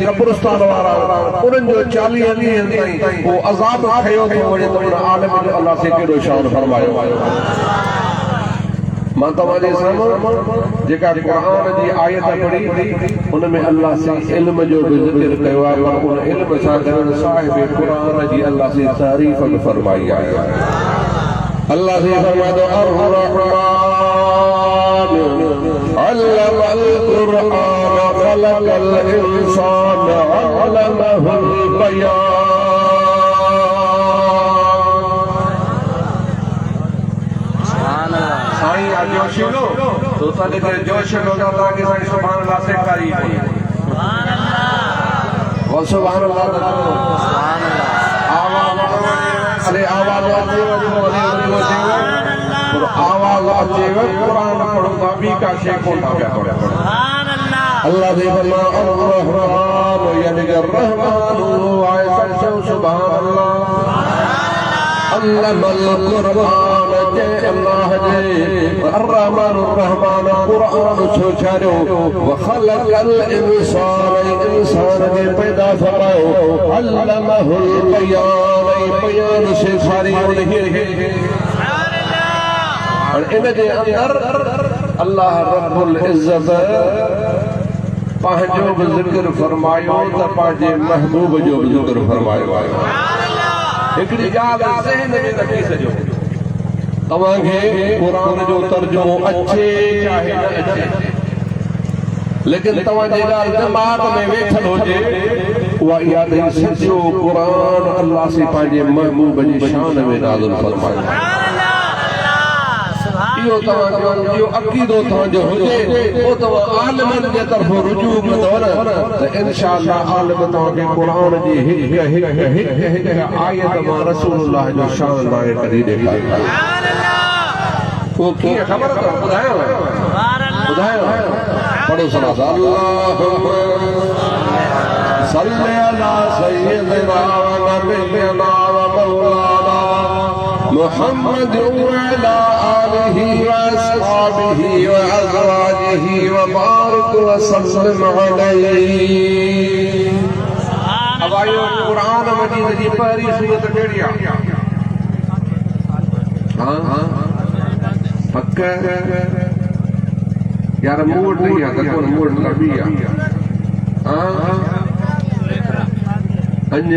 कब्रिस्तान वारा उन्हनि जो 40 ॾींहं ताईं वो अज़ाब खयो थो वञे त उन आलम जो अल्लाह से केॾो शान फरमायो मां तव्हांजे साम्हूं जेका क़ुरान जी आयत पढ़ी उन में अल्लाह से इल्म जो बि ज़िक्र कयो आहे पर उन इल्म सां गॾु साहिब क़ुरान जी अल्लाह से तारीफ़ बि फरमाई आहे अल्लाह से फरमायो अल्लमल क़ुरान खलक़ल इंसान अल्लमहुल बयान साईं आज जोशिलो तो ताले करे जोशिलो का ताकि साईं सुभान अल्लाह से कारी है सुभान अल्लाह वो सुभान अल्लाह सुभान अल्लाह आवाज अरे आवाज आती है वो आवाज आती है कुरान पढ़ो तभी का शेख होता है सुभान अल्लाह अल्लाह दे फरमा अर्रहमान यानी कि रहमान आयसा सुभान अल्लाह अल्लमल क़ुरान जे अल्लाह जे अर्रहमान रहमान कुरान सोचारो व खलक़ल इंसान इंसान के पैदा फरमायो अल्लमहुल बयान बयान से सारी उन्हें और इन जे अंदर अल्लाह रब्बुल इज्जत पंहिंजो बि ज़िक्र फरमायो त पंहिंजे महबूब जो बि ज़िक्र फरमायो आहे हिकिड़ी ॻाल्हि ज़हन में रखी सॼो तव्हांखे क़ुरान जो तर्जुमो अचे चाहे न अचे लेकिन तव्हांजे ॻाल्हि दिमाग़ में वेठल हुजे उहा इहा त सॼो क़ुरान अल्लाह से पंहिंजे महबूब जी शान में नाज़िल फरमायो इहो तव्हांजो इहो अक़ीदो तव्हांजो हुजे पोइ तव्हां आलिमनि जे तरफ़ो रुजू कंदव न त इंशाअल्लाह आलिम तव्हांखे क़ुरान जी हिक आयत मां रसूलुल्लाह जो शान नाहे कढी ॾेखारींदा उहो कीअं ख़बर अथव ॿुधायांव पढ़ो सलात अल्लाहुम्मा सल्ली अला सय्यिदिना व नबियना व मौलाना मुहम्मद व अला आलिहि व अस्हाबिहि व अज़वाजिहि व बारिक व सल्लिम अलैहि अब आयो कुरान मजीद जी पहली सूरत कहिड़ी आहे हां पक्क यार मूड नहीं आता कौन मूड लबी आ हां अन्य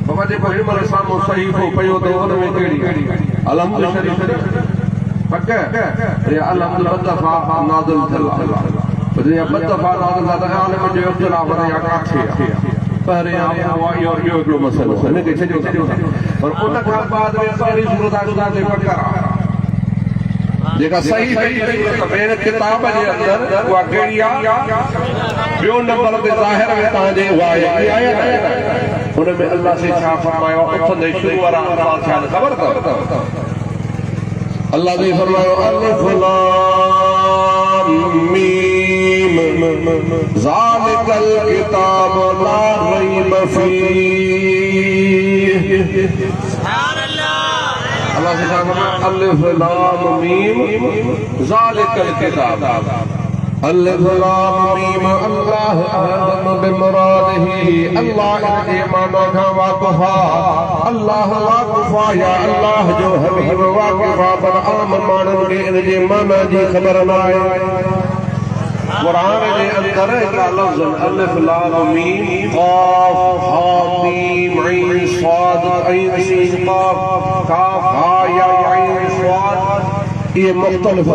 बाबा जे को हिमल सामो सही को पयो तो उन में केड़ी अलहमद शरीफ पक्क ये अलहमद बदफा नाज़िल थला ये बदफा नाज़िल था आलम जो इख्तिलाफ या काथे पहरे हवा यो हिकिड़ो मसलो ने के छजो पर उन खां बाद में सारी सूरत से पक्का जेका सही सूरत मेरे किताब जे अंदर उहा कहिड़ी आहे ॿियो नंबर ते ज़ाहिर में तव्हांजे उहा आयत उन में अल्लाह से छा फरमायो उथंदे शुरू वारा अल्फाज़ छा ख़बर अथव अल्लाह ने फरमायो अलिफ लाम मीम ज़ालिकल किताब ला रैब फीह सुभान अल्लाह अल्लाह से कहा अलिफ लाम मीम ज़ालिकल किताब अलिफ लाम मीम अल्लाह अहदम बिमुरादिही अल्लाह इनके माना का वाक़िफ़ा अल्लाह वाक़िफ़ा या अल्लाह जो हबीब वाक़िफ़ा पर आम मानन के इनके माना जी ख़बर न आहे कुरान के अंदर का लफ्ज़ अलिफ लाम मीम क़ाफ हा मीम ऐन स्वाद ऐन सीन क़ाफ काफ हा या ऐन स्वाद ये मुख्तलिफ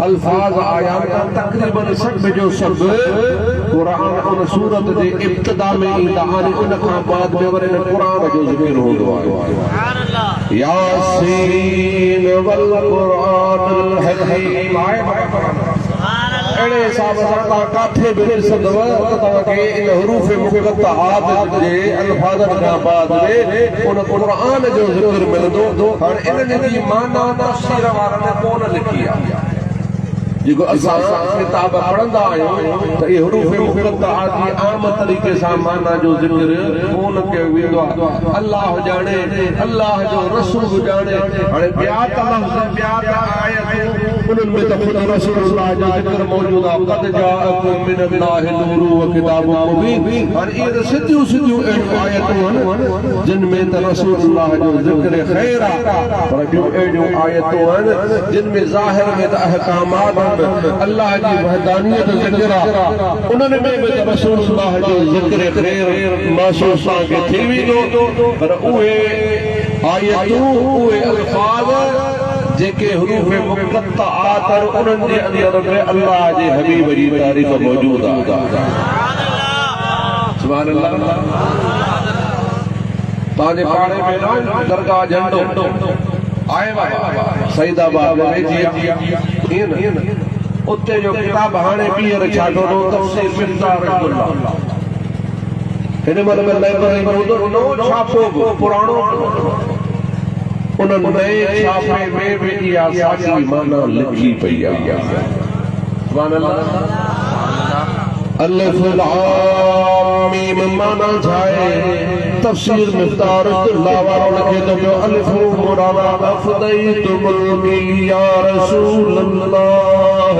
अल्फाज आया तकरीबन सब जो सब कुरान उन सूरत जे इब्तिदा में ईंदा आहिनि उन खां बाद में वरी कुरान जो ज़िक्र हूंदो आहे सुभान अल्लाह यासीन वल कुरानिल हकीम अड़े हिसाब सां तव्हां काथे बि ॾिसंदव त तव्हांखे इन हरूफ मुक़त्तआत जे अल्फाज़नि खां बाद में उन क़ुरान जो ज़िक्र मिलंदो हाणे इन्हनि जी माना तफ़सीर वारनि कोन लिखी आहे जेको असां किताब पढ़ंदा आहियूं त इहे हरूफ मुक़त्तआत जी आम तरीक़े सां माना जो ज़िक्र कोन कयो वेंदो आहे अल्लाह ॼाणे अल्लाह जो रसूल ॼाणे हाणे ॿिया त लफ़्ज़ ॿिया त आयतूं उनमें तो खुद रसूलुल्लाह जो जिक्र मौजूद है कद जाअकुम मिनल्लाहि नूरु व किताबुम मुबीन। और ये सिद्धियों सिद्धियों आयतों जिनमें तो रसूलुल्लाह जो जिक्र खैर पर जो एडियों आयतों जिनमें ज़ाहिर में तो अहकामात अल्लाह की वहदानियत जिक्र उन्होंने में तो रसूलुल्लाह जो जिक्र खैर महसूस के थी भी जो पर उहे आयतों उहे अल्फाज जेके हुरूफ मुक़त्तआत उन्हनि जे अंदर में अल्लाह जे हबीब जी तारीफ़ मौजूद आहे। सुभान अल्लाह। ताजे पाड़े में ना दरगाह झंडो आए बाबा सईदाबाद में जी न उते जो किताब हाने पीर छाडो नो तफसीर मिफ्ताह रहमतुल्लाह हिन मल में लाइब्रेरी में उधर नो छापो पुराणो उन्हनि नए छापे में भी इहा साची माना लिखी पई आहे। सुभान अल्लाह। अलिफ लाम मीम माना छाए तफसीर मिफ्ताह रहमतुल्लाह वालों के तो जो अलिफ मुरादा अफदैतुल या रसूल अल्लाह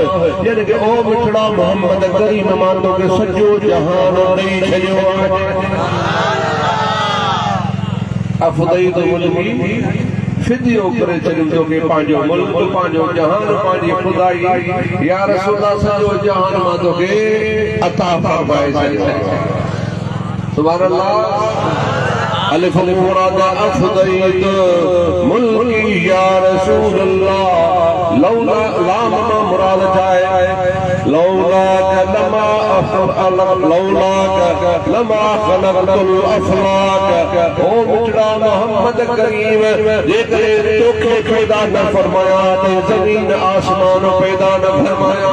यानी कि ओ मिठड़ा मोहम्मद करीम मानो के सजो जहान दई छयो अफदैतुल फिदियो करे चलिंदो के पांजो मुल्क पांजो जहान पांजी खुदाई या रसूलुल्लाह सजो जहान मा तो के अता फरमाए। सुभान अल्लाह। अलिफ मुराद अफदैत मुल्की या रसूलुल्लाह लौला लाम मुराद जाए लौला लमा लौला लमा खलक़तुल अफलाक ओ मिठड़ा मोहम्मद करीम जेकर तोखे पैदा न फरमाया ते जमीन आसमान पैदा न फरमाया।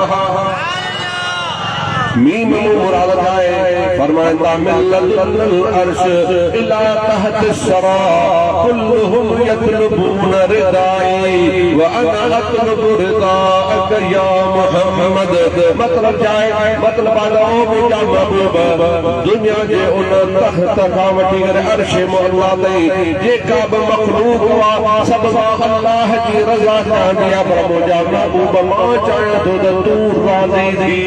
मीम मुराद जाए फरमाया मिल्लल अर्श इला तहत सरा कुल्लुहुम यतलबून रिदाई व अना अतलबु रिदाअक या मोहम्मद। मतलब जाए मतलब आदो बेटा महबूब दुनिया जे उन तख्त का वठी करे अर्श मौला ताई जेका ब मखलूक हुआ सब अल्लाह की रजा कामया पर मुजा महबूब मां चाहे तो तू राजी थी।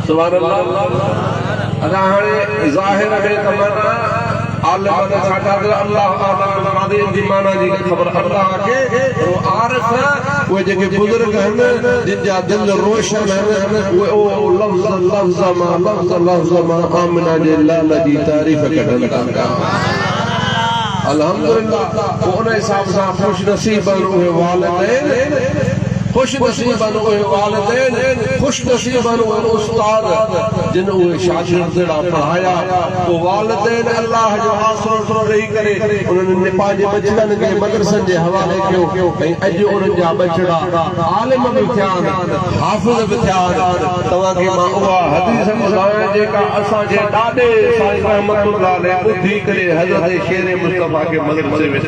सुभान अल्लाह। अदा हाणे ज़ाहिर में तमन्ना आलम ने साडा अल्लाह आलम मादी जी माना जी खबर अल्लाह के तो आरिफ वो जेके बुजुर्ग हैं जिन जा दिल रोशन है वो लफ्ज़ मा आमना जे लाल जी तारीफ कढन था। अल्हम्दुलिल्लाह उन हिसाब से खुश नसीब हुए वालिदैन खुश नसीब हुए वालिदैन खुश नसीब हुए उस्ताद जिन हुए शागिर्द पढ़ाया वो वालिदैन अल्लाह जो आसरो रही करे उन्होंने पांच बचड़न के मदरसन के हवाले कयो ऐं अज उन जा बचड़ा आलिम भी थिया हाफिज भी थिया तवा के मां उहा हदीस ॿुधायां जेका असां जे ॾाढे साईं रहमतुल्लाह अलैह ॿुधी करे हज़रत शेर मुस्तफा के मदरसे में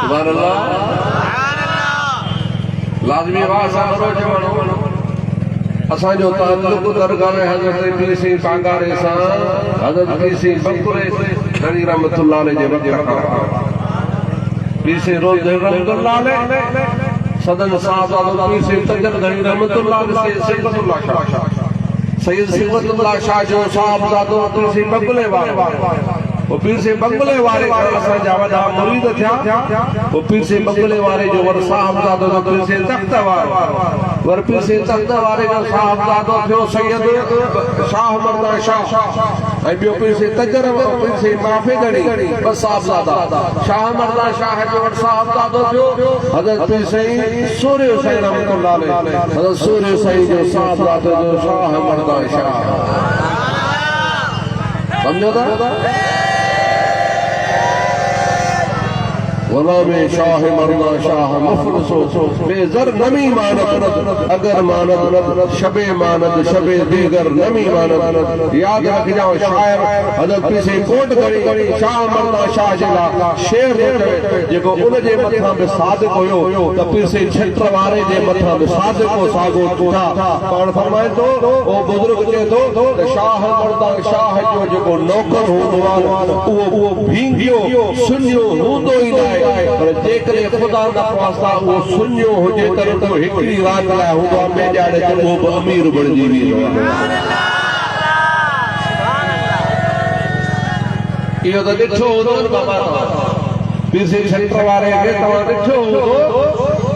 सुभान अल्लाह। लाजमी वासा रोज मानो असा जो ताल्लुक दरगाह हजरत पीर सिंह कांगारे सा हजरत पीर सिंह बकुरे नबी रहमतुल्लाह अलैह जे वक्त का पीर सिंह रोज रहमतुल्लाह अलैह सदन साहब पीर सिंह तजल नबी रहमतुल्लाह अलैह सिफतुल्लाह शाह सैयद सिफतुल्लाह शाह जो साहब जादो पीर सिंह बकुले वाले वो पीर से बंगले वाले का असा जावदा मुरीद था वो पीर से बंगले वाले जो वर साहबजादो जो पीर से तख्त वाले वर पीर से तख्त वाले जो साहबजादो थियो सैयद शाह मर्दा शाह ऐं बियो पीर से तजर पीर से माफे गणी बस साहबजादा शाह मर्दा शाह जो वर साहबजादो थियो हजरत पीर से सूर्य हुसैन रहमतुल्लाह अलैह हजरत सूर्य हुसैन जो साहबजादो जो शाह मर्दा शाह समझो था वला में शाह मरना शाह मुफलसो बेजर नमी मानत अगर मानत शबे मानत शबे दीगर नमी मानत याद रख जाओ शायर हजरत पीसे कोट गणी शाह मरना शाह जला शेर जेको उन जे मथा में सादिक होयो त पीसे छत्र वारे जे मथा में सादिक को सागो टूटा पाण फरमाए तो ओ बुजुर्ग जे तो शाह मरदा शाह जो जेको नौकर होंदो वो भींगियो सुनियो हूंदो ई नाहे पर जेकॾहिं ख़ुदा न ख़्वास्ता उहो सुञो हुजे त रुॻो हिकिड़ी राति लाइ हूंदो आहे ॿिए ॾियारे ते उहो बि अमीर बणिजी वेंदो आहे। इहो त ॾिठो हूंदो न बाबा पीर सिंह सेंटर वारे खे तव्हां ॾिठो हूंदो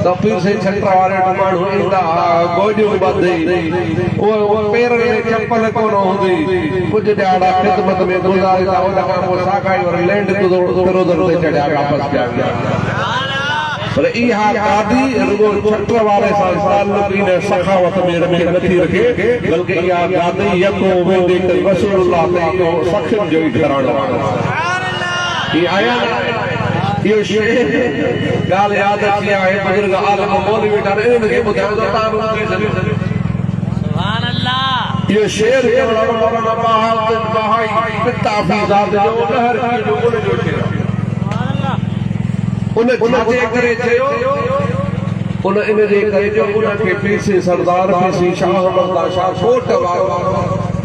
त पीर सिंह सेंटर वारे वटि माण्हू ईंदा गोॾियूं ॿधी उहे पेरनि में चपल कोन हूंदी कुझु ॾियारा ख़िदमत में गुज़ारींदा उन खां पोइ सागाई वरी लैंड किरोदर ते चढ़िया वापसि पिया विया। पर इहा गादी रुॻो छत्र वारे सां ताल्लुक़ इन सखावत में नथी रखे बल्कि इहा गादी यको वेंदे त रसूलुल्लाह ते इहो सखियुनि जो ई घराणो आहे। आया इहो शेर ॻाल्हि यादि अची आहे बुज़ुर्ग आलम मौलवी वेठा इनखे ॿुधायो त तव्हां इहो शेर मौलाना बहाउद्दीन बहाई पिताफ़ी ज़ात जो लहर जो उन जो शेर उन छाजे करे चयो उन इन जे करे जो उनखे पीसी सरदार पीसी शाह अहमद शाह कोट वारो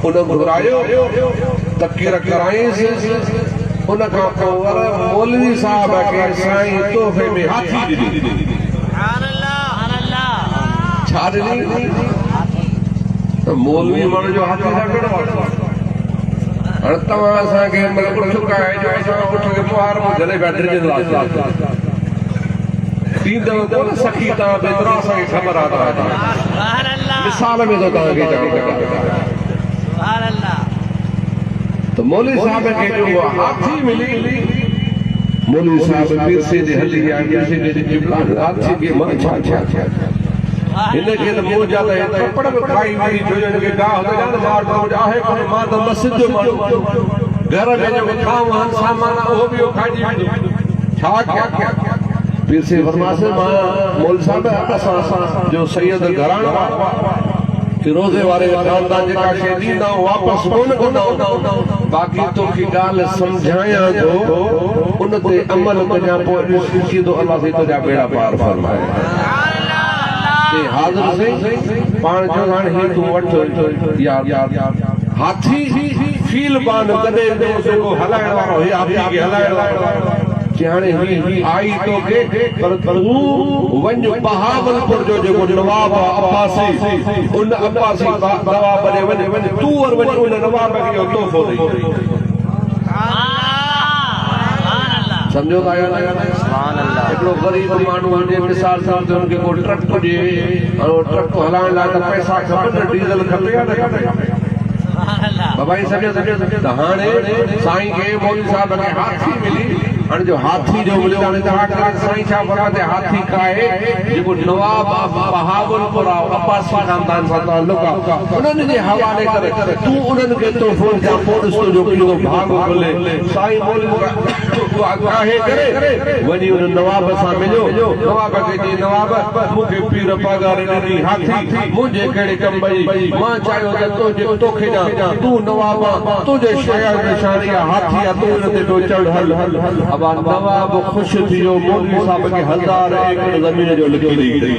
उन घुरायो तकीर कराईंसि उन खां पोइ मौलवी साहब खे साईं तोहफ़े में हाथी ॾिनी। छा ॾिनी? मौलवी माण्हू जो हाथी सां कहिड़ो वास्तो? हाणे तव्हां असांखे उठ काए जो असां उठ खे पुहार में गले बैटरी जे ॾींदव कोन सखी तव्हां बेतरा असांखे ख़बर आहे मिसाल में थो तव्हांखे चवां तो मौलवी साहब के जो हाथी मिली मौलवी साहब पीर से दे हली या पीर से दे जिबलान हाथी के मन छा इनके तो मुंह जाता है थप्पड़ में खाई हुई जो इनके गाह तो जान मार दो आहे कोन मां तो मस्जिद जो माण्हू घर में जो खाव सामान वो भी खाई छा क्या पीर से फरमासे मां मौलवी साहब असां जो सैयद घराणो रोज़े वारे खानदान जेका शइ ॾींदा वापसि कोन कंदा बाक़ी तोखे ॻाल्हि सम्झायां थो उन ते अमल कजां पोइ सीधो अलाह से तुंहिंजा बेड़ा पार फरमाए। हाज़िर साईं पाण जो हाणे ही तूं वठ यार हाथी फील बान कॾहिं जेको हलाइण वारो हे हाथी खे हलाइण वारो हाणे आई तोखे पर तूं वञ बहावलपुर जो जेको नवाब अब्बासी उन अब्बासी नवाब ॾे वञ तूं और वञ उन नवाब खे तोहफ़ो ॾेई सम्झो था हिकिड़ो ग़रीब माण्हू हुजे मिसाल सां हुनखे को ट्रक हुजे ट्रक हलाइण लाइ त पैसा खपनि डीज़ल खपे या न खपे बाबा सम्झो त हाणे साईं खे मौलवी साहब खे हाथी मिली हाणे जो हाथी जो मिलियो हाणे साईं छा फरमाते हाथी काहे जेको नवाब बहावलपुर अब्बासी खानदान सां ताल्लुक़ आहे उन्हनि जे हवाले करे तूं उन्हनि खे तोहफ़ो ॾियां पोइ ॾिसो जो केॾो भाग खुले साईं मौलवी काहे करे वञी उन नवाब सां मिलियो नवाब खे चई नवाब मूंखे पीर पगार ॾिनी हाथी मुंहिंजे कहिड़े कम भई मां चाहियो त तोखे ॾियां तूं नवाब तुंहिंजे शहर निशानी आहे हाथी आहे तूं हिन ते पियो चढ़ हल अब नवाब खुश थी वियो मौलवी साहब खे 1000 एकड़ ज़मीन जो लिखी ॾेई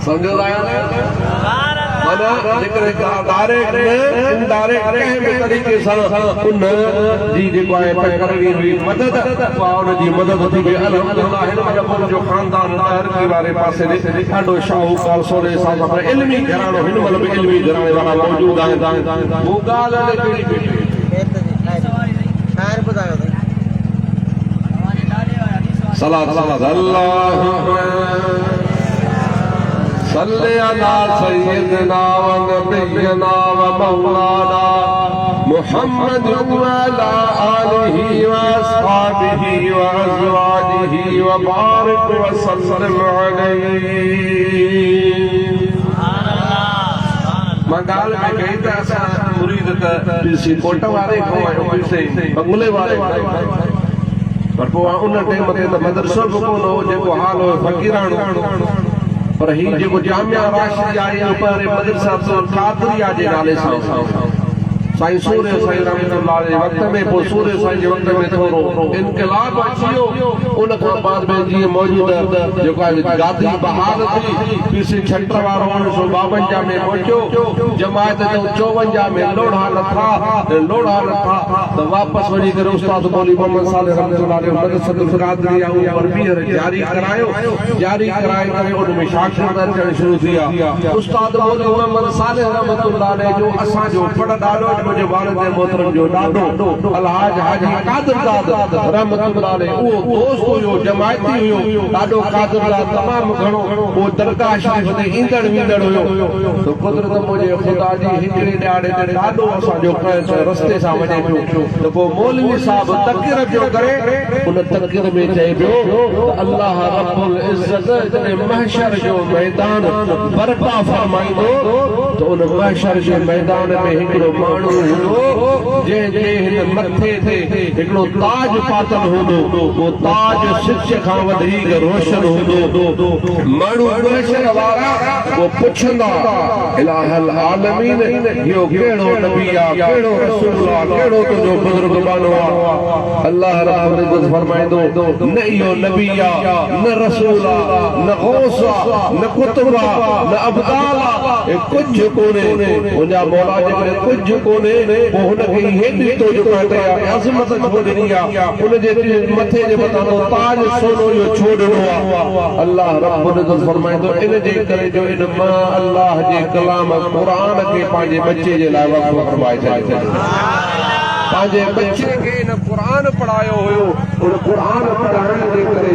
सम्झो था माना जेकॾहिं डायरेक्ट इनडायरेक्ट कंहिं बि तरीक़े सां उन जी जेको आहे करणी हुई मदद उन जी मदद थी वई अल्हम्दुलिल्लाह हिन महिल जो ख़ानदान तरक़ी वारे पासे ॾाढो शाहूकार सोने सां इल्मी घराणो हिन महिल बि इल्मी घराणे वारा मौजूद आहिनि हू ॻाल्हि सलात अल्लाह सल्ले अला सय्यदना व नबियना व मौलाना मुहम्मद व अला आलिहि व अस्हाबिहि व अज़वाजिहि व बारिक व सल्लम अलैहि। मां ॻाल्हि में कई त असां मुरीद त पीसी कोट वारे खां आहियूं पीसी बंगले वारे पर पोइ उन टाइम ते त मदरसो बि कोन हो जेको हाल हो फ़क़ीराणो पर ही जेको जामिया राशिदी आहे पर मदरसा कादरिया जे नाले सां साईं सूर्य साईं रहमतुल्लाह जे वक्त में पोइ सूर्य साईं जे वक्त में थोरो इनकलाब अची वियो। उन खां बाद में जीअं मौजूद जेको आहे गादी बहाल थी, पीसी 56 वारो 1952 में पहुंचो, जमायत जो 54 में लोढ़ा नथा त वापसि वञी करे उस्ताद मौलवी मोहम्मद सालिह रहमतुल्लाह अलैह मदरसतुल क़ादरी ऐं परबीर जारी कराए करे उन में शागिर्द अचण शुरू थिया। उस्ताद मौलवी मोहम्मद सालिह रहमतुल्लाह अलैह जो असांजो पढ़ ॾाढो मुंहिंजे वालिद मोहतरम जो ॾाढो अलहाज हाजी कादर दाद रहमतुल्लाह अलैह उहो दोस्त हुयो, जमायती हुयो, ॾाढो कादर दाद तमामु घणो उहो दरगाह शरीफ़ ते ईंदड़ वींदड़ हुयो। तो कुदरत मुंहिंजे ख़ुदा जी हिकिड़े ॾियारे ते ॾाढो असांजो रस्ते सां वञे पियो। त पोइ मौलवी साहब तक़रीर पियो करे, उन तक़रीर में चए पियो त अल्लाह रब्बुल इज़्ज़त जॾहिं महशर जो मैदान बर्पा फरमाईंदो त उन महशर जे मैदान में हिकिड़ो माण्हू हूंदो जंहिंजे हिन मथे ते हिकिड़ो ताज पातल हूंदो। उहो ताज सिच खां वधीक रोशन हूंदो। माण्हू महशर वारा वो पुछंदा इलाहल आलमीन इहो कहिड़ो नबी आहे, कहिड़ो रसूल आहे, कहिड़ो तुंहिंजो बुज़ुर्ग बानो आहे। अल्लाह रब्बुल इज़्ज़त फरमाईंदो न इहो नबी आहे, न रसूल आहे, न गौस आहे, न कुतुब आहे, न अब्दाल आहे, कुझु कोन्हे। मुंहिंजा मौला जेकॾहिं कुझु कोन्हे पोइ हुनखे हेॾी तो जेको आहे अज़मत छो ॾिनी आहे, हुनजे मथे जे मथां ताज सोनो जो छो ॾिनो आहे। अल्लाह रब्बुल इज़्ज़त फरमाईंदो इन जे करे जो इन मां अल्लाह जे कलाम क़ुरान खे पंहिंजे बच्चे जे लाइ वक़्फ़ फरमाए छॾियो। पंहिंजे बच्चे खे इन क़ुरान पढ़ायो हुयो। उन क़ुरान पढ़ाइण जे करे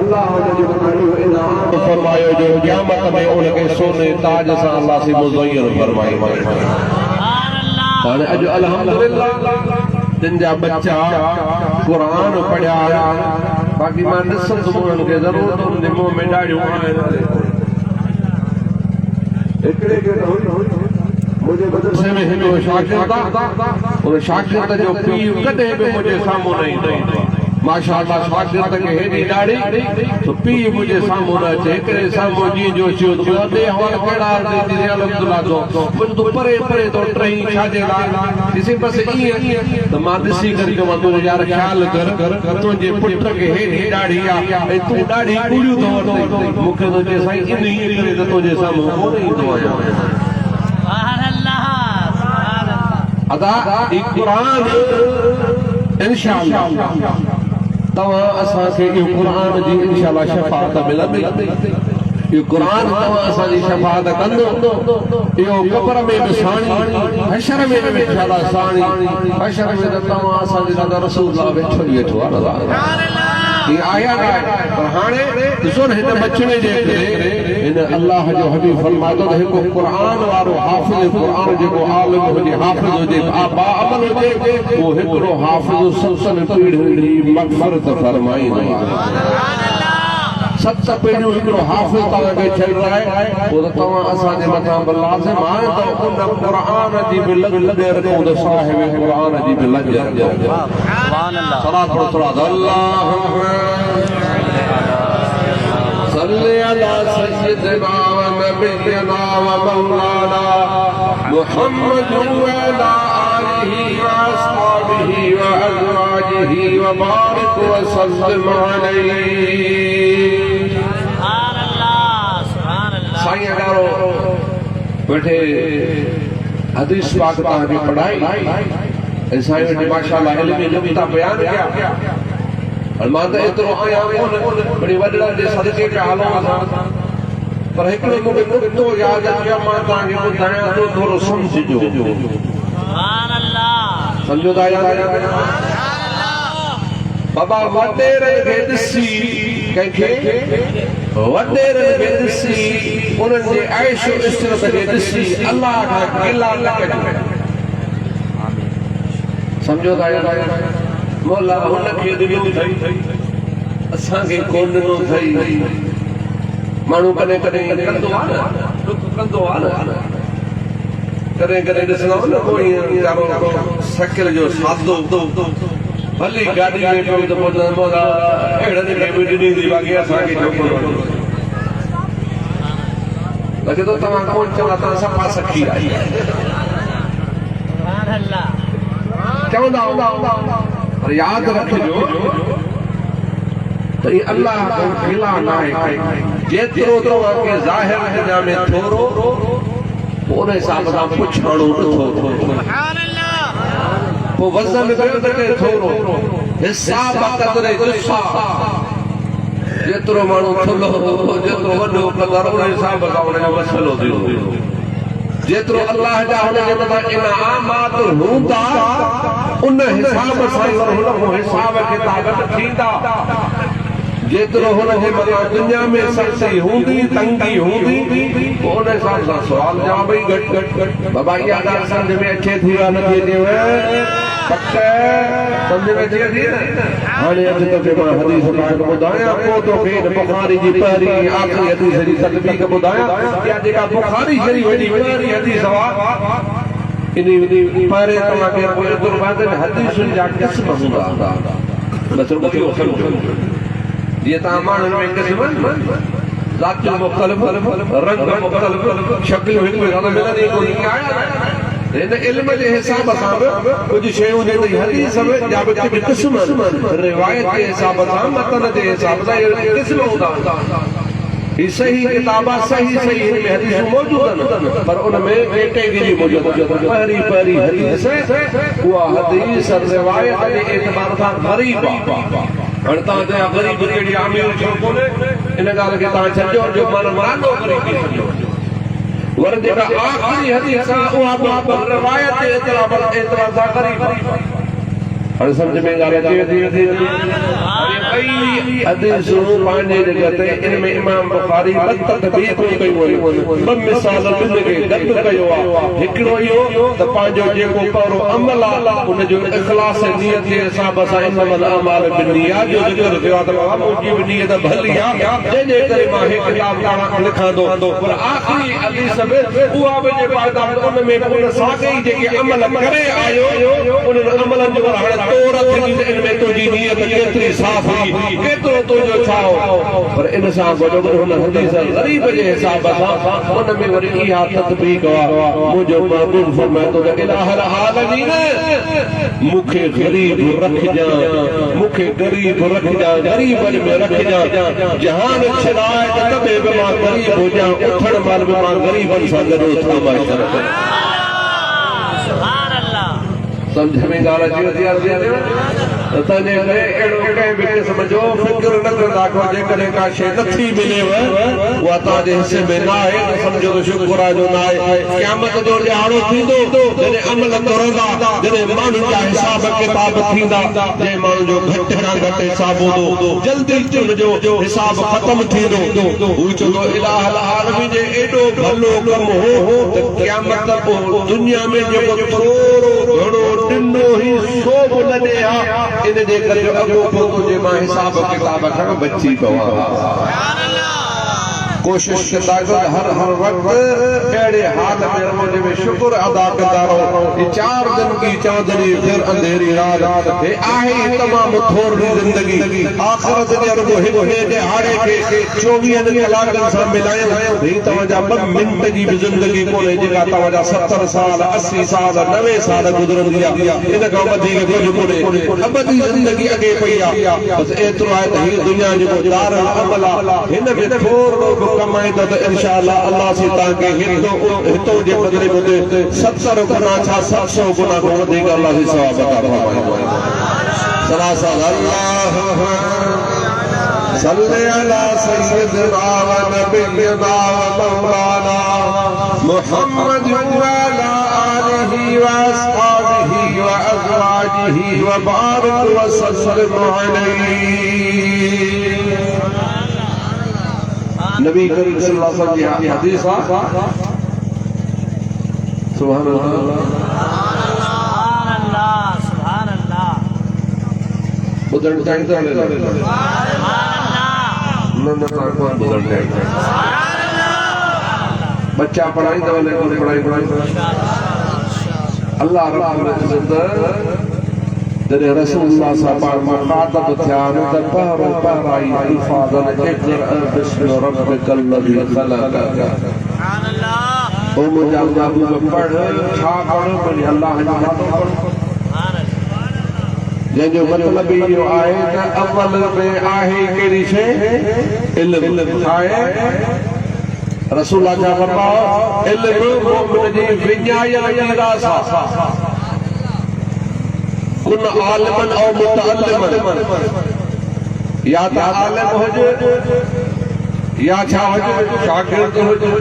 अल्लाह जो इनाम फरमायो जो क़यामत में उनखे सोने ताज सां अल्लाह से मुज़य्यन फरमाई। हाणे अॼु अल्हम्दुलिल्लाह जिन जा बच्चा क़ुरान पढ़िया, बाक़ी मां ॾिसंदुमि उन्हनि खे ज़रूरु उन्हनि जे मुंहं में ॾाढियूं हिकिड़े खे मुंहिंजे मदरसे में हिकिड़ो शागिर्द आहे, उन शागिर्द जो पीउ कॾहिं बि मुंहिंजे साम्हूं न ईंदो। माशाअल्लाह शागिर्द खे हेॾी ॾाढी तो पीउ मुंहिंजे साम्हूं न अचे। हिकिड़े साम्हूं जीअं जो थियो ॾे हवाल कहिड़ा अल्हम्दुलिल्लाह तो मुंहिंजो परे परे तो टई छाजे लाइ ॾिसी बसि ईअं त मां ॾिसी करे चवां तूं यार ख़्यालु कर तुंहिंजे पुट खे हेॾी ॾाढी आहे ऐं तूं ॾाढी कूड़ियूं थो वरिते। मूंखे थो चए साईं इन ई करे त तुंहिंजे साम्हूं कोन ईंदो आहियां। अदा क़ुरान इंशाअल्लाह तव्हां असांखे इहो क़ुरान जी इंशाअल्लाह शफ़ाअत मिलंदी। इहो क़ुरान तव्हां असांजी शफ़ाअत कंदो। इहो क़ब्र में बि साणी, हशर में बि इंशाअल्लाह साणी। हशर में त तव्हां असांजे दादा रसूलुल्लाह वेठो ई वेठो आहे। ये आया पर हाणे ॾिसो न हिन बचड़े जे करे हिन अल्लाह जो हबीब फरमायो त हिकु क़ुरान वारो हाफ़िज़ क़ुरान जेको आलिम हुजे, हाफ़िज़ हुजे, बा अमल हुजे, उहो हिकिड़ो हाफ़िज़ 7 पीढ़ियुनि जी मग़फ़िरत फरमाईंदो आहे। 7 पीढ़ियूं हिकिड़ो हाफ़िज़ तव्हांखे ठही आहे, पोइ त तव्हां असांजे मथां बि लाज़िम आहे त उन क़ुरान जी बि लॻ रखूं त साहिब क़ुरान जी बि लॻ सलात पढ़ो सलात अल्लाहुम्मा सल्ली अला सय्यिदिना व नबिय्यिना व मौलाना मुहम्मद व अला आलिहि व अस्हाबिहि व अज़वाजिहि व बारिक व सल्लिम अलैहि। साईं अगारो वेठे हदीस पाक तव्हांखे पढ़ाई ऐं साईं वेठे माशाअल्लाह इल्मी नुक्ता बयान कया। मां त एतिरो आहियां कोन वरी वॾड़नि जे सदके पिया हलूं असां, पर हिकिड़ो मूंखे नुक्तो यादि अची मां तव्हांखे ॿुधायां थो, थोरो सम्झिजो। सम्झो था यार बाबा वॾेरनि खे ॾिसी कंहिंखे वॾेरनि खे ॾिसी उन्हनि जे ऐश इशरत खे ॾिसी अल्लाह खां गिला न कजो। सम्झो था यार मौला हुनखे ॾिनो अथई असांखे कोन ॾिनो अथई। माण्हू कॾहिं कॾहिं कंदो आहे न, दुख कंदो आहे न, कॾहिं कॾहिं ॾिसंदा न कोई साइकिल जो सादो भली गाॾी में पियो त मौला अहिड़नि खे बि ॾिनी बाक़ी असांखे लॻे थो तव्हां कोन चवंदा तव्हां सफ़ा सखी आई। चवंदा पर याद रखिजो तो ये अल्लाह को खिला ना है जेतिरो तो के ज़ाहिर दुनिया में थोरो उन हिसाब सां पुछणो नथो सुभान अल्लाह वो वज़न करे थोरो हिसाब कदरे गुस्सा जेतिरो माण्हू थुल्हो जेतिरो वॾो कदर उन हिसाब सां उन जो मसइलो थींदो जेतिरो अल्लाह जा हुनजे मथां इनामात हूंदा उन हिसाब सां हुन हिसाब किताब थींदा जेतिरो हुनजे मथां दुनिया में सख़्सी हूंदी तंगी हूंदी उन हिसाब सां सुवाल जवाब ई घटि बाबा इहा ॻाल्हि सम्झ में अचे थी या नथी अचेव पक सम्झ में अचे थी न हाणे अॼु तोखे मां हदीस पाक ॿुधायां पोइ तोखे बुखारी जी पहिरीं आख़िरी हदीस जी तदबीक ॿुधायां इहा जेका बुखारी शरीफ़ जी पहिरीं हदीस आहे इन पहिरें तव्हांखे एतिरो वादन हदीसुनि जा क़िस्म हूंदा बसि उहो सम्झो ये तामान में क़िस्म ज़ात मुख़्तलिफ़ रंग मुख़्तलिफ़ शक्ल हिक में ज़्यादा मिलंदी कोन्हे आया इन इल्म जे हिसाब सां कुझु शयूं जे हदीस में जा बि क़िस्म रिवायत जे हिसाब सां मतन जे हिसाब सां क़िस्म हूंदा ही सही किताबा सही में हदीस मौजूद आहिनि पर उन में कैटेगरी मौजूद आहे पहिरीं हदीस उहा हदीस रिवायत जे एतबार सां ग़रीब आहे हाणे तव्हां चयो ग़रीब कहिड़ी अमीर छो कोन्हे इन ॻाल्हि खे तव्हां छॾियो जो मानो ग़रीबी सम्झो वर जेका आख़िरी हदीस आहे उहा रिवायत जे एतबार सां ग़रीब आहे हाणे सम्झ में ॻाल्हि अचे थी हदीसूं पंहिंजे जॻह ते इन में इमाम बुखारी तदबीक़ूं कयूं आहिनि ॿ मिसाल ॿिनि खे गॾु कयो आहे हिकिड़ो इहो त पंहिंजो जेको पहिरो अमल आहे उनजो इख़लास नियत जे हिसाब सां इन्नमल अमाल बिन्नियात जो ज़िक्र कयो आहे त बाबा मुंहिंजी बि नियत भली आहे जंहिंजे करे मां हीअ किताब तव्हां लिखांदो पर आख़िरी हदीस में उहा बि जेको आहे उन में उन साॻी जेके अमल करे आयो उन्हनि अमलनि जो हाणे तौर थींदी इन में तुंहिंजी नियत केतिरी साफ़ हुई केतिरो तुंहिंजो छा हो पर इन सां गॾु हुन हदीस ग़रीब जे हिसाब सां उन में वरी इहा तदबीक़ आहे मुंहिंजो महबूब फरमाए थो त इलाहल आलमीन मूंखे ग़रीब रखजांइ ग़रीब में रखजांइ जहान छॾाए त कॾहिं बि मां ग़रीब हुजां उथण महिल बि मां ग़रीबनि सां गॾु उथां समझ में ॻाल्हि अची वई तंहिंजे करे अहिड़ो कंहिं बि क़िस्म जो फिक्र न कंदा कयो जेकॾहिं का शइ नथी मिलेव उहा तव्हांजे हिसे में न आहे त सम्झो त शुक्र जो न आहे क़यामत जो ॾियारो थींदो जॾहिं अमल तुरंदा जॾहिं माण्हुनि जा हिसाब किताब थींदा जंहिं माण्हू जो घटि खां घटि हिसाब हूंदो जल्दी हुनजो हिसाब ख़तम थींदो हू चवंदो इलाहल आलमीन जे एॾो भलो कमु हो त क़यामत पोइ दुनिया में जेको थोरो घणो ॾिनो ई सो बि न ॾे हा इन जे करे अॻो पोइ जे मां हिसाब किताब खां बची पवां कोशिश कंदा कयो हर वक्त अहिड़े हाल में रहो जंहिंमें शुक्र अदा कंदा रहो ये 4 दिन की चांदनी फिर अंधेरी रात हे आहे तमामु थोरी ज़िंदगी आख़िरत जे रुगो हिकु ॾिहाड़े खे 24 कलाकनि सां मिलायूं ही तव्हांजा 2 मिंट जी बि ज़िंदगी कोन्हे जेका तव्हांजा 70 साल 80 साल 90 साल गुज़रंदी आहे इन खां वधीक कुझु कोन्हे अबदी ज़िंदगी अॻे पई आहे बसि एतिरो आहे त हीअ दुनिया जेको दारुल अमल आहे हिन में थोरो कमाईंदो त इंशाअल्लाह अल्लाह से तव्हांखे हितों जे बदिले में 70 गुना छा 700 गुना खां वधीक अल्लाह जी सवाब अता फरमाए सलाह अल्लाह सल्ले अला सय्यिदना व नबियना व मौलाना मुहम्मद व अला आलिहि व अस्हाबिहि व अज़वाजिहि व बारिक व सल्लिम अलैहि नबी करीम सल्लल्लाहु अलैहि वसल्लम की हदीस है सुभान अल्लाह सुभान अल्लाह बुधन चाहिए सुभान अल्लाह न कोई बुधन चाहिए सुभान अल्लाह बच्चा पढ़ाई तो ले कोई पढ़ाई अल्लाह रब्बुल इज्जत जॾहिं रसूलुल्लाह साहब मुखातब थिया त पहिरो पहिराई अल्फाज़ इक़रा बिस्मि रब्बिकल लज़ी ख़लक़ सुभान अल्लाह ओ मुझा महबूब पढ़ छा पढ़ो मुझे अल्लाह जो नालो पढ़ो जंहिंजो मतलब इहो आहे त अव्वल में आहे कहिड़ी शइ इल्म आहे रसूल जा फरमायो इल्म मोमिन जी विञाइण जी रास आहे कुन आलिमन औ मुतअल्लिमन या त आलिम हुजे या छा हुजे शागिर्द हुजे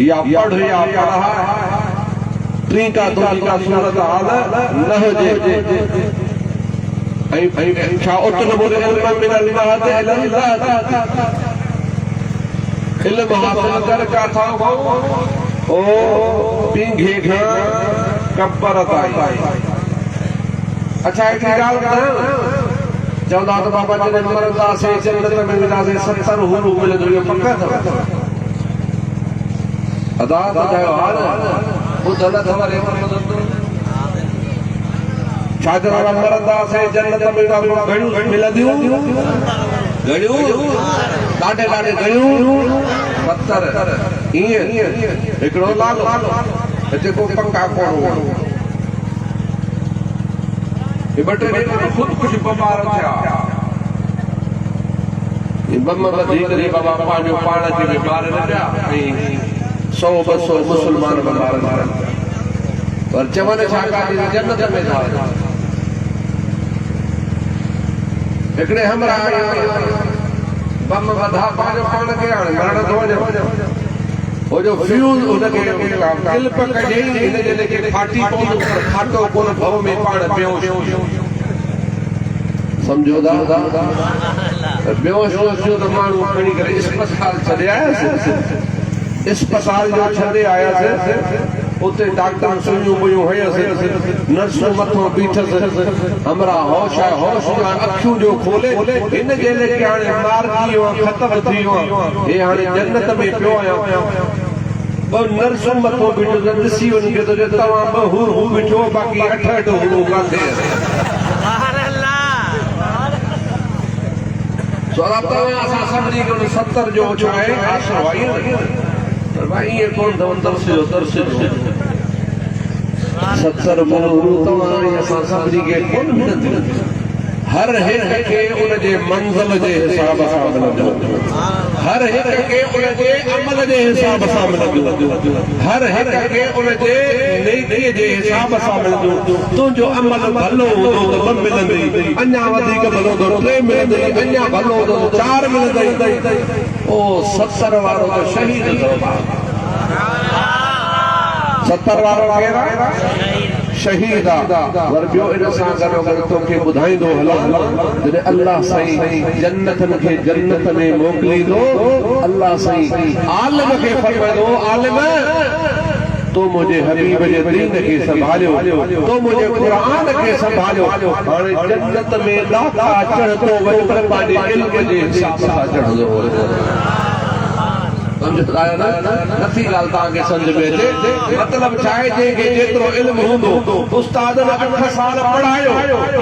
या पढ़ या पढ़ा टी का सूरत हाल न हुजे छा उतलबुल इल्म मिनल महद इलल्लाह इल्म हासिल कर काथा ओ पिंघे खां कब्र ताईं अच्छा एक ॻाल्हि ॿुधायो चवंदा त बाबा जॾहिं मरंदासीं जन्नत में वेंदासीं 70 हूर मिलंदो इहो पक अथव अदा ॿुधायो हाल ॿुधल अथव छा जॾहिं मरंदासीं जन्नत में घड़ियूं मिलंदियूं घड़ियूं ॾाढे ॾाढे घड़ियूं 70 ईअं हिकिड़ो लालो जेको पका कोन ये बटे खुद कुछ बीमार थिया ये बम वधी करे बाबा पंहिंजो पाण खे बीमार न थिया ऐं 100-200 मुस्लमान बीमार थिया पर चवनि छा काॾे जन्नत में था हिकिड़े हमरा बम वधा पंहिंजो पाण खे हाणे मरण थो वञे वो जो फ्यूज उनके किल्प कजे इन जे लेके फाटी पवंदो पर खाटो कोन भव में पाण बेहोश समझो दा बेहोश थियो त माण्हू खणी करे अस्पताल छॾे आयासीं अस्पताल जो छॾे आयासीं उते डॉक्टर सुइयूं बुइयूं हयसि नर्सूं मथो बीठसि हमरा होश आहे होश जा अखियूं जो खोले इन जे लेके हाणे मार थी वियो ख़तम थी वियो हे हाणे जन्नत में पियो आहियां नर्सूं मथो बीठो त ॾिसी वञे त तव्हां ॿ हू बीठो बाक़ी 8 हू काथे असां सभिनी खे 70 जो छा आहे आसरो आहे पर भाई ईअं कोन अथव दर्श जो 70 तव्हां असां सभिनी खे कोन मिलंदी हर हिक खे उनजे मंज़िल जे हिसाब सां मिलंदो हर हिक खे उनजे अमल जे हिसाब सां मिलंदो हर हिक खे उनजे नेकीअ जे हिसाब सां मिलंदो तुंहिंजो अमल भलो हूंदो त 2 मिलंदई अञा वधीक भलो हूंदो 3 मिलंदई अञा भलो हूंदो 4 मिलंदई ओ 70 वारो त शहीद अथव 70 वारो केरु आहे शहीद वर ॿियो इन सां गॾोगॾु तोखे ॿुधाईंदो हलो जॾहिं अल्लाह साईं जन्नतनि खे जन्नत में मोकिलींदो अल्लाह साईं आलिम खे फरमाईंदो आलिम तो मुझे हबीब जे दीन खे संभालियो तो मुझे कुरान खे संभालियो हाणे जन्नत में ॾाका चढ़ंदो वञ पर पंहिंजे इल्म जे हिसाब सां चढ़ंदो समझ आया ना नथी ॻाल्हि तव्हांखे सम्झ में अचे मतिलब छा आहे जंहिंखे जेतिरो इल्मु हूंदो उस्ताद 8 साल पढ़ायो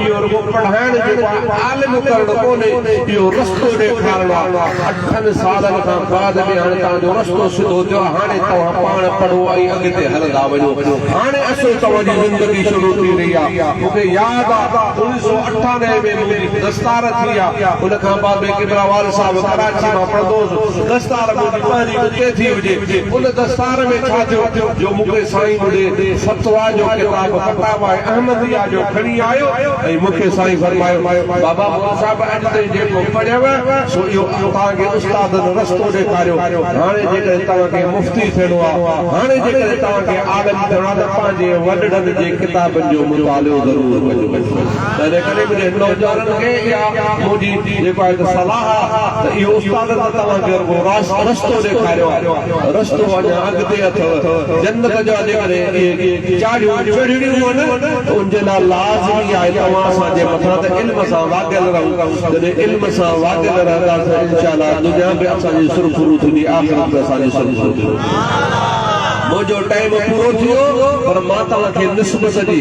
इहो रुगो पढ़ाइण जेको आलिम करणु कोन्हे इहो रस्तो ॾेखारणो आहे 8 सालनि खां बाद में हाणे तव्हांजो रस्तो सिधो थियो हाणे तव्हां पाण पढ़ो ऐं अॻिते हलंदा वञो हाणे असुल तव्हांजी ज़िंदगी शुरू थी रही आहे मूंखे यादि आहे 1998 में मुंहिंजी दस्तार थी आहे उन खां बाद किबरावाल साहिब कराची मां पढ़ंदोसि दस्तार मुंहिंजी उते थी वजे उन दस्तार में छा थियो जो मूंखे साईं मुंहिंजे फतवा जो किताब फतावा अहमदिया जो खणी आयो ऐं मूंखे साईं फरमायो बाबा साहिब अॼु ताईं जेको पढ़ियव सो इहो तव्हांखे उस्तादनि रस्तो ॾेखारियो हाणे जेकॾहिं तव्हांखे मुफ़्ती थियणो आहे हाणे जेकॾहिं तव्हांखे आलिम थियणो आहे त पंहिंजे वॾड़नि जे किताबनि जो मुतालियो ज़रूरु कजो तॾहिं करे मुंहिंजे नौजवाननि खे इहा मुंहिंजी जेको आहे सलाह आहे त इहो उस्तादनि तव्हांखे रस्तो रस्तो अञा अॻिते अथव जन्नत जा जेकॾहिं चाढ़ियूं चढ़ियूं न उनजे लाइ लाज़मी आहे तव्हां असांजे मथां त इल्म सां वाक़ियल रहूं जॾहिं इल्म सां वाक़ियल रहंदासीं इंशाअल्लाह दुनिया बि असांजी सुरखुरू थींदी आख़िरत बि असांजी सुरखुरू थींदी मुंहिंजो टाइम पूरो थियो पर मां तव्हांखे निस्बत जी